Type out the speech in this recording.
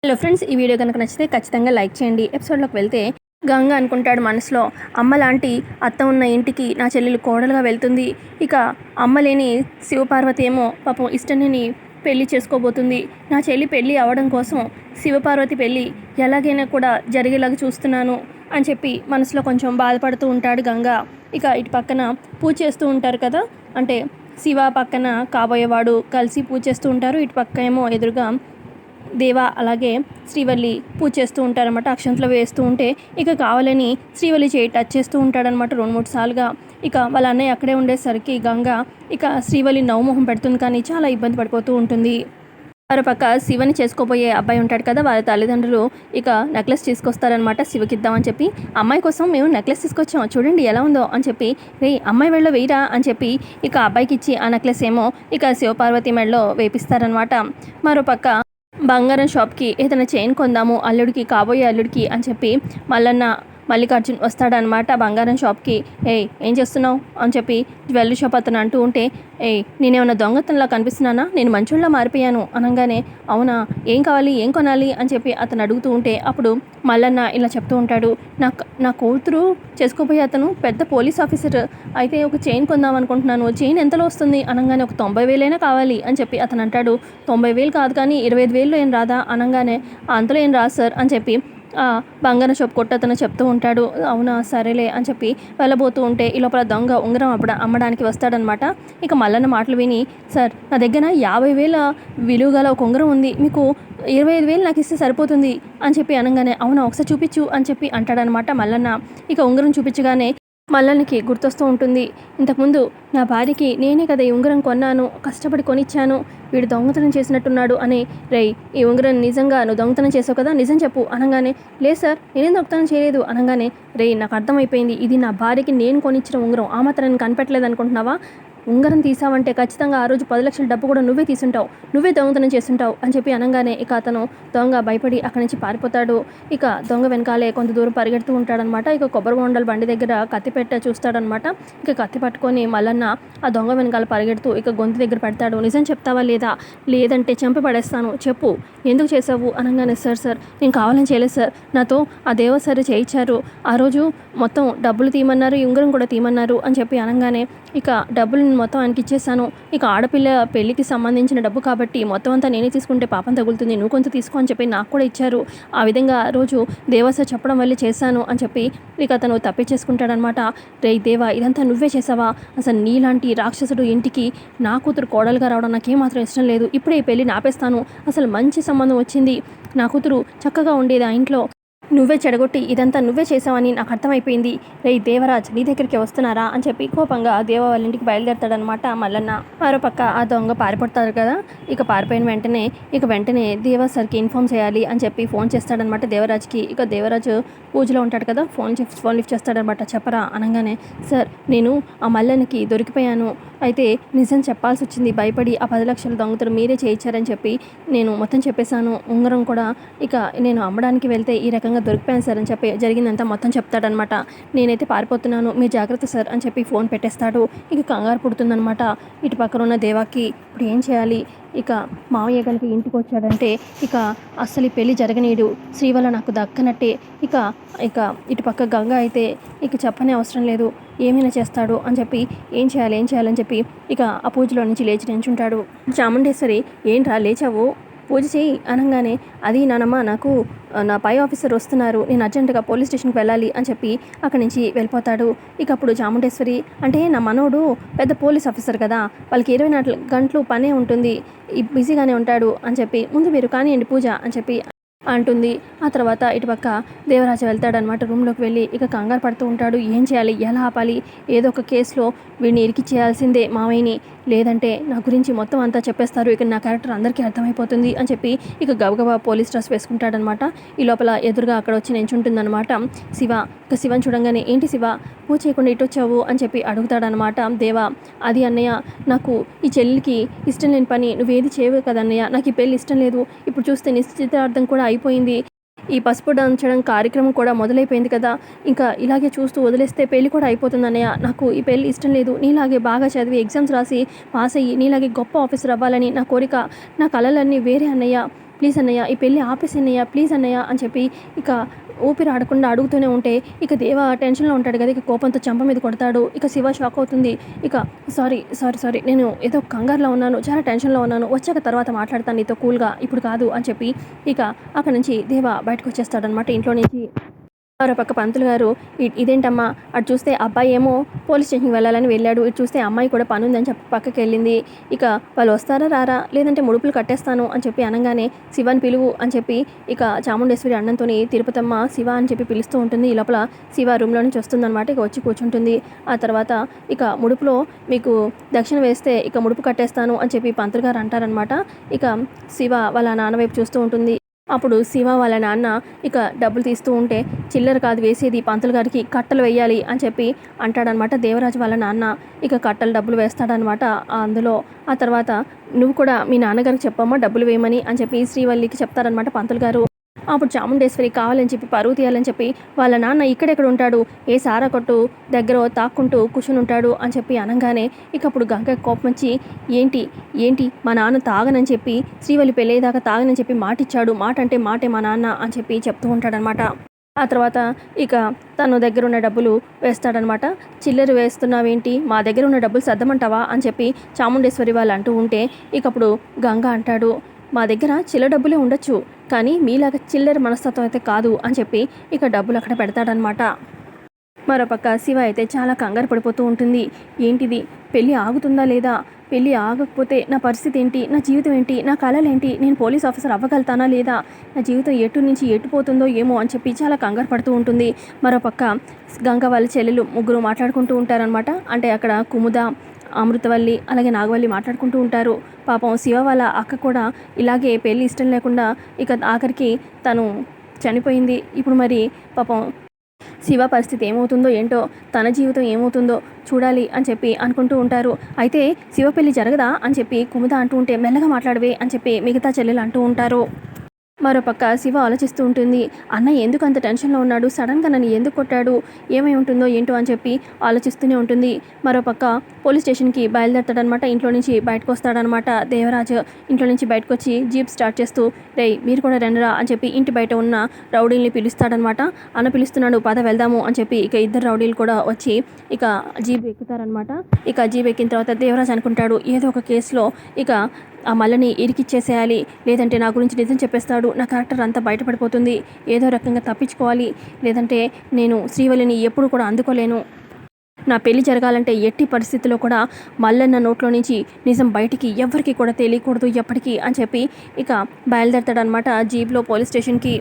Hello friends, ఈ video కనుక నచ్చితే ఖచ్చితంగా లైక్ చేయండి. ఎపిసోడ్లోకి వెళ్తే గంగ అనుకుంటాడు మనసులో, అమ్మ లాంటి అత్త ఉన్న ఇంటికి నా చెల్లెలు కోడలుగా వెళ్తుంది. ఇక అమ్మ లేని శివపార్వతి ఏమో పాపం ఇష్టని పెళ్లి చేసుకోబోతుంది. నా చెల్లి పెళ్ళి అవ్వడం కోసం శివపార్వతి పెళ్ళి ఎలాగైనా కూడా జరిగేలాగా చూస్తున్నాను అని చెప్పి మనసులో కొంచెం బాధపడుతూ ఉంటాడు గంగ. ఇక ఇటు పక్కన పూజ చేస్తూ ఉంటారు కదా, అంటే శివ పక్కన కాబోయేవాడు కలిసి పూజ చేస్తూ ఉంటారు. ఇటు పక్క ఏమో ఎదురుగా దేవ అలాగే శ్రీవల్లి పూజ చేస్తూ ఉంటారనమాట. అక్షంతలు వేస్తూ ఉంటే ఇక కావాలని శ్రీవల్లి చేయి టచ్ చేస్తూ ఉంటాడనమాట 2-3 సార్లుగా. ఇక వాళ్ళ అన్నయ్య అక్కడే ఉండేసరికి గంగ ఇక శ్రీవల్లి నవ్వుమొహం పెడుతుంది, కానీ చాలా ఇబ్బంది పడిపోతూ ఉంటుంది. మరోపక్క శివని చేసుకోబోయే అబ్బాయి ఉంటాడు కదా, వాళ్ళ తల్లిదండ్రులు ఇక నెక్లెస్ తీసుకొస్తారనమాట శివకి ఇద్దామని చెప్పి. అమ్మాయి కోసం మేము నెక్లెస్ తీసుకొచ్చాం, చూడండి ఎలా ఉందో అని చెప్పి, రే అమ్మాయి మెడలో వేయరా అని చెప్పి ఇక అబ్బాయికి ఇచ్చి ఆ నెక్లెస్ ఏమో ఇక శివపార్వతి మెడలో వేపిస్తారనమాట. మరోపక్క బంగారం షాప్కి ఏదైనా చైన్ కొందాము అల్లుడికి, కాబోయే అల్లుడికి అని చెప్పి మల్లికార్జున్ వస్తాడనమాట బంగారం షాప్కి. ఏం చేస్తున్నావు అని చెప్పి జ్యువెలరీ షాప్ అతను అంటూ ఉంటే, నేనేమన్నా దొంగతనంలా కనిపిస్తున్నానా, నేను మంచోళ్ళ మారిపోయాను అనగానే, అవునా ఏం కావాలి ఏం కొనాలి అని చెప్పి అతను అడుగుతూ ఉంటే అప్పుడు మల్లన్న ఇలా చెప్తూ ఉంటాడు, నా కూతురు చేసుకోబోయే అతను పెద్ద పోలీస్ ఆఫీసర్, అయితే ఒక చైన్ కొందాం అనుకుంటున్నాను, చైన్ ఎంతలో వస్తుంది అనగానే, ఒక 90,000 కావాలి అని చెప్పి అతను అంటాడు. 90,000 కాదు కానీ 25,000 ఏం రాదా అనగానే, అంతలో ఏం రాదు సార్ అని చెప్పి బంగారం షాప్ కొట్టతను చెప్తూ ఉంటాడు. అవునా సరేలే అని చెప్పి వెళ్ళబోతూ ఉంటే ఈ లోపల దొంగ ఉంగరం అమ్మడానికి వస్తాడనమాట. ఇక మల్లన్న మాటలు విని, సార్ నా దగ్గర 50,000 విలువ గల ఒక ఉంగరం ఉంది, మీకు 25,000 నాకు ఇస్తే సరిపోతుంది అని చెప్పి అనగానే, అవునా ఒకసారి చూపించు అని చెప్పి అంటాడనమాట మల్లన్న. ఇక ఉంగరం చూపించగానే మల్లన్నకి గుర్తొస్తూ ఉంటుంది, ఇంతకుముందు నా భార్యకి నేనే కదా ఈ ఉంగరం కొన్నాను, కష్టపడి కొనిచ్చాను, వీడు దొంగతనం చేసినట్టున్నాడు అని. రేయ్ ఈ ఉంగరం నిజంగా నువ్వు దొంగతనం చేసావు కదా, నిజం చెప్పు అనగానే, లేదు సార్ నేనేం దొంగతనం చేయలేదు అనగానే, రేయ్ నాకు అర్థమైపోయింది, ఇది నా భార్యకి నేను కొనిచ్చిన ఉంగరం, ఆ మాత్రం నేను కనిపెట్టలేదు అనుకుంటున్నావా, ఉంగరం తీసావంటే ఖచ్చితంగా ఆ రోజు 10 లక్షల డబ్బు కూడా నువ్వే తీసుంటావు, నువ్వే దొంగతనం చేస్తుంటావు అని చెప్పి అనగానే ఇక అతను దొంగ భయపడి అక్కడి నుంచి పారిపోతాడు. ఇక దొంగ వెనకాలే కొంత దూరం పరిగెడుతూ ఉంటాడనమాట. ఇక కొబ్బరి బొండల బండి దగ్గర కత్తి పెట్ట చూస్తాడనమాట. ఇక కత్తి పట్టుకొని మల్లన్న ఆ దొంగ వెనకాల పరిగెడుతూ ఇక గొంతు దగ్గర పెడతాడు. నిజం చెప్తావా లేదా, లేదంటే చంపి పడేస్తాను, చెప్పు ఎందుకు చేసావు అనగానే, సార్ నేను కావాలని చేయలేదు సార్, నాతో ఆ దేవసరి చేయించారు, ఆ రోజు మొత్తం డబ్బులు తీయమన్నారు, ఈ ఉంగరం కూడా తీయమన్నారు అని చెప్పి అనగానే, ఇక డబ్బులు మొత్తం ఆయనకి ఇచ్చేసాను, ఇక ఆడపిల్ల పెళ్ళికి సంబంధించిన డబ్బు కాబట్టి మొత్తం అంతా నేనే తీసుకుంటే పాపం తగులుతుంది, నువ్వు కొంత తీసుకో అని చెప్పి నాకు కూడా ఇచ్చారు, ఆ విధంగా రోజు దేవస చెప్పడం వల్లే చేశాను అని చెప్పి ఇక అతను తప్పించేసుకుంటాడనమాట. రే దేవా ఇదంతా నువ్వే చేసావా, అసలు నీలాంటి రాక్షసుడు ఇంటికి నా కూతురు కోడలుగా రావడం నాకేమాత్రం ఇష్టం లేదు, ఇప్పుడే ఈ పెళ్ళి నాపేస్తాను, అసలు మంచి సంబంధం వచ్చింది, నా కూతురు చక్కగా ఉండేది ఆ ఇంట్లో, నువ్వే చెడగొట్టి ఇదంతా నువ్వే చేసావని నాకు అర్థమైపోయింది, రే దేవరాజ్ నీ దగ్గరికి వస్తున్నారా అని చెప్పి కోపంగా దేవ వాళ్ళ ఇంటికి బయలుదేరతాడనమాట మల్లన్న. మరోపక్క ఆ దొంగ పారిపోతారు కదా, ఇక పారిపోయిన వెంటనే దేవ సార్కి ఇన్ఫామ్ చేయాలి అని చెప్పి ఫోన్ చేస్తాడనమాట దేవరాజ్కి. ఇక దేవరాజు పూజలో ఉంటాడు కదా, ఫోన్ లిఫ్ట్ చేస్తాడనమాట. చెప్పరా అనగానే, సార్ నేను ఆ మల్లన్నకి దొరికిపోయాను, అయితే నిజం చెప్పాల్సి వచ్చింది, భయపడి ఆ 10 లక్షల దొంగతలు మీరే చేయించారని చెప్పి నేను మొత్తం చెప్పేశాను, ఉంగరం కూడా ఇక నేను అమ్మడానికి వెళ్తే ఈ రకంగా దొరికిపోయాను సార్ అని చెప్పి జరిగిందంతా మొత్తం చెప్తాడనమాట. నేనైతే పారిపోతున్నాను మీరు జాగ్రత్త సార్ అని చెప్పి ఫోన్ పెట్టేస్తాడు. ఇక కంగారు పుడుతుందనమాట ఇటు పక్కన ఉన్న దేవాకి. ఇప్పుడు ఏం చేయాలి, ఇక మావయ్య కనుక ఇంటికి వచ్చాడంటే ఇక అస్సలు ఈ పెళ్ళి జరగనీయడు, శ్రీవల్ల నాకు దక్కనట్టే, ఇక ఇక ఇటు పక్క గంగ అయితే ఇక చెప్పనే అవసరం లేదు, ఏమైనా చేస్తాడు అని చెప్పి ఏం చేయాలని చెప్పి ఇక ఆ పూజలో నుంచి లేచి నించుంటాడు. చాముండేశ్వరి ఏంట్రా లేచావు, పూజ చేయి అనగానే, అది నానమ్మ నాకు నా పై ఆఫీసర్ వస్తున్నారు, నేను అర్జెంటుగా పోలీస్ స్టేషన్కి వెళ్ళాలి అని చెప్పి అక్కడి నుంచి వెళ్ళిపోతాడు. ఇక అప్పుడు చాముండేశ్వరి, అంటే నా మనోడు పెద్ద పోలీస్ ఆఫీసర్ కదా, వాళ్ళకి 24 గంటలు పనే ఉంటుంది, బిజీగానే ఉంటాడు అని చెప్పి, ముందు మీరు కానివ్వండి పూజ అని చెప్పి అంటుంది. ఆ తర్వాత ఇటుపక్క దేవరాజు వెళ్తాడనమాట రూమ్లోకి వెళ్ళి. ఇక కంగారు పడుతూ ఉంటాడు, ఏం చేయాలి ఎలా ఆపాలి, ఏదో ఒక కేసులో వీడిని ఇరికి చేయాల్సిందే మావయ్యని, లేదంటే నా గురించి మొత్తం అంతా చెప్పేస్తారు, ఇక నా క్యారెక్టర్ అందరికీ అర్థమైపోతుంది అని చెప్పి ఇక గబగబా పోలీస్ డ్రెస్ వేసుకుంటాడనమాట. ఈ లోపల ఎదురుగా అక్కడ వచ్చి నించుంటుందన్నమాట శివ. ఇక శివని చూడంగానే, ఏంటి శివ పూజ చేయకుండా ఇటు వచ్చావు అని చెప్పి అడుగుతాడనమాట దేవ. అది అన్నయ్య, నాకు ఈ చెల్లికి ఇష్టం లేని పని నువ్వేది చేయవు కదన్నయ్య, నాకు ఈ పెళ్ళి ఇష్టం లేదు, ఇప్పుడు చూస్తే నిశ్చితార్థం కూడా అయిపోయింది, ఈ పసుపు దంచడం కార్యక్రమం కూడా మొదలైపోయింది కదా, ఇంకా ఇలాగే చూస్తూ వదిలేస్తే పెళ్ళి కూడా అయిపోతుంది అన్నయ్య, నాకు ఈ పెళ్ళి ఇష్టం లేదు, నీలాగే బాగా చదివి ఎగ్జామ్స్ రాసి పాస్ అయ్యి నీలాగే గొప్ప ఆఫీసర్ అవ్వాలని నా కోరిక, నా కళలన్నీ వేరే అన్నయ్య, ప్లీజ్ అన్నయ్య ఈ పెళ్ళి ఆపేసి అన్నయ్య ప్లీజ్ అన్నయ్య అని చెప్పి ఇక ఊపిరి ఆడకుండా అడుగుతూనే ఉంటే ఇక దేవ టెన్షన్లో ఉంటాడు కదా, ఇక కోపంతో చంప మీద కొడతాడు. ఇక శివ షాక్ అవుతుంది. ఇక సారీ నేను ఏదో కంగారులో ఉన్నాను, చాలా టెన్షన్లో ఉన్నాను, వచ్చాక తర్వాత మాట్లాడతాను నీతో కూల్గా, ఇప్పుడు కాదు అని చెప్పి ఇక అక్కడ నుంచి దేవ బయటకు వచ్చేస్తాడనమాట ఇంట్లో నుంచి. మరోపక్క పంతులు గారు ఇదేంటమ్మా, అటు చూస్తే అబ్బాయి ఏమో పోలీస్ స్టేషన్కి వెళ్ళాలని వెళ్ళాడు, ఇటు చూస్తే అమ్మాయి కూడా పని ఉందని చెప్పి పక్కకి వెళ్ళింది. ఇక వాళ్ళు వస్తారా రారా, లేదంటే ముడుపులు కట్టేస్తాను అని చెప్పి అనగానే శివని పిలువు అని చెప్పి ఇక చాముండేశ్వరి అన్నంతో తిరుపతమ్మ శివ అని చెప్పి పిలుస్తూ ఉంటుంది. ఈ లోపల శివ రూమ్లో నుంచి వస్తుందన్నమాట. ఇక వచ్చి కూర్చుంటుంది. ఆ తర్వాత ఇక ముడుపులో మీకు దక్షిణ వేస్తే ఇక ముడుపు కట్టేస్తాను అని చెప్పి పంతులు గారు అంటారనమాట. ఇక శివ వాళ్ళ నాన్న వైపు చూస్తూ ఉంటుంది. అప్పుడు శివ వాళ్ళ నాన్న ఇక డబ్బులు తీస్తూ ఉంటే చిల్లర కాదు వేసేది, పంతులు గారికి కట్టలు వేయాలి అని చెప్పి అంటాడనమాట దేవరాజు వాళ్ళ నాన్న. ఇక కట్టలు డబ్బులు వేస్తాడనమాట అందులో. ఆ తర్వాత నువ్వు కూడా మీ నాన్నగారికి చెప్పమ్మా డబ్బులు వేయమని అని చెప్పి శ్రీవల్లికి చెప్తారనమాట పంతులు గారు. అప్పుడు చాముండేశ్వరి కావాలని చెప్పి పరువు తీయాలని చెప్పి వాళ్ళ నాన్న ఇక్కడెక్కడ ఉంటాడు, ఏ సారా కొట్టు దగ్గర తాక్కుంటూ కూర్చుని ఉంటాడు అని చెప్పి అనగానే ఇక అప్పుడు గంగ కోపం వచ్చి ఏంటి మా నాన్న తాగనని చెప్పి శ్రీవల్లి పెళ్ళేదాకా తాగనని చెప్పి మాటిచ్చాడు, మాట అంటే మాటే మా నాన్న అని చెప్పి చెప్తూ ఉంటాడనమాట. ఆ తర్వాత ఇక తను దగ్గర ఉన్న డబ్బులు వేస్తాడనమాట. చిల్లర వేస్తున్నావేంటి, మా దగ్గర ఉన్న డబ్బులు సర్దమంటావా అని చెప్పి చాముండేశ్వరి వాళ్ళు అంటూ ఉంటే ఇక అప్పుడు గంగ అంటాడు, మా దగ్గర చిల్లర డబ్బులే ఉండొచ్చు, కానీ మీలాగా చిల్లర మనస్తత్వం అయితే కాదు అని చెప్పి ఇక డబ్బులు అక్కడ పెడతాడనమాట. మరోపక్క శివ అయితే చాలా కంగారు పడిపోతూ ఉంటుంది. ఏంటిది, పెళ్ళి ఆగుతుందా లేదా, పెళ్ళి ఆగకపోతే నా పరిస్థితి ఏంటి, నా జీవితం ఏంటి, నా కళలేంటి, నేను పోలీస్ ఆఫీసర్ అవ్వగలుగుతానా లేదా, నా జీవితం ఎటు నుంచి ఎటుపోతుందో ఏమో అని చెప్పి చాలా కంగారు పడుతూ ఉంటుంది. మరోపక్క గంగ వాళ్ళ చెల్లెలు ముగ్గురు మాట్లాడుకుంటూ ఉంటారనమాట. అంటే అక్కడ కుముద, అమృతవల్లి అలాగే నాగవల్లి మాట్లాడుకుంటూ ఉంటారు. పాపం శివ వాళ్ళ అక్క కూడా ఇలాగే పెళ్ళి ఇష్టం లేకుండా ఇక ఆఖరికి తను చనిపోయింది. ఇప్పుడు మరి పాపం శివ పరిస్థితి ఏమవుతుందో ఏంటో, తన జీవితం ఏమవుతుందో చూడాలి అని చెప్పి అనుకుంటూ ఉంటారు. అయితే శివ పెళ్ళి జరగదా అని చెప్పి కుముద అంటూ ఉంటే మెల్లగా మాట్లాడవే అని చెప్పి మిగతా చెల్లెలు అంటూ ఉంటారు. మరోపక్క శివ ఆలోచిస్తూ ఉంటుంది. అన్న ఎందుకు అంత టెన్షన్లో ఉన్నాడు, సడన్గా నన్ను ఎందుకు కొట్టాడు, ఏమై ఉంటుందో ఏంటో అని చెప్పి ఆలోచిస్తూనే ఉంటుంది. మరోపక్క పోలీస్ స్టేషన్కి బయలుదేరతాడనమాట. ఇంట్లో నుంచి బయటకు వస్తాడనమాట దేవరాజు. ఇంట్లో నుంచి బయటకు వచ్చి జీప్ స్టార్ట్ చేస్తూ రేయ్ మీరు కూడా రండిరా అని చెప్పి ఇంటి బయట ఉన్న రౌడీల్ని పిలుస్తాడనమాట. అన్న పిలుస్తున్నాడు పద వెళ్దాము అని చెప్పి ఇక ఇద్దరు రౌడీలు కూడా వచ్చి ఇక జీప్ ఎక్కుతారనమాట. ఇక జీప్ ఎక్కిన తర్వాత దేవరాజు అనుకుంటాడు ఏదో ఒక కేసులో ఇక ఆ మల్లని ఇరికిచ్చేసేయాలి, లేదంటే నా గురించి నిజం చెప్పేస్తాడు, నా క్యారెక్టర్ అంతా బయటపడిపోతుంది, ఏదో రకంగా తప్పించుకోవాలి, లేదంటే నేను శ్రీవల్లిని ఎప్పుడు కూడా అందుకోలేను, నా పెళ్లి జరగాలంటే ఎట్టి పరిస్థితుల్లో కూడా మల్లన్న నోట్లో నుంచి నిజం బయటికి ఎవరికి కూడా తెలియకూడదు ఎప్పటికీ అని చెప్పి ఇక బయలుదేరతాడనమాట జీప్లో పోలీస్ స్టేషన్కి.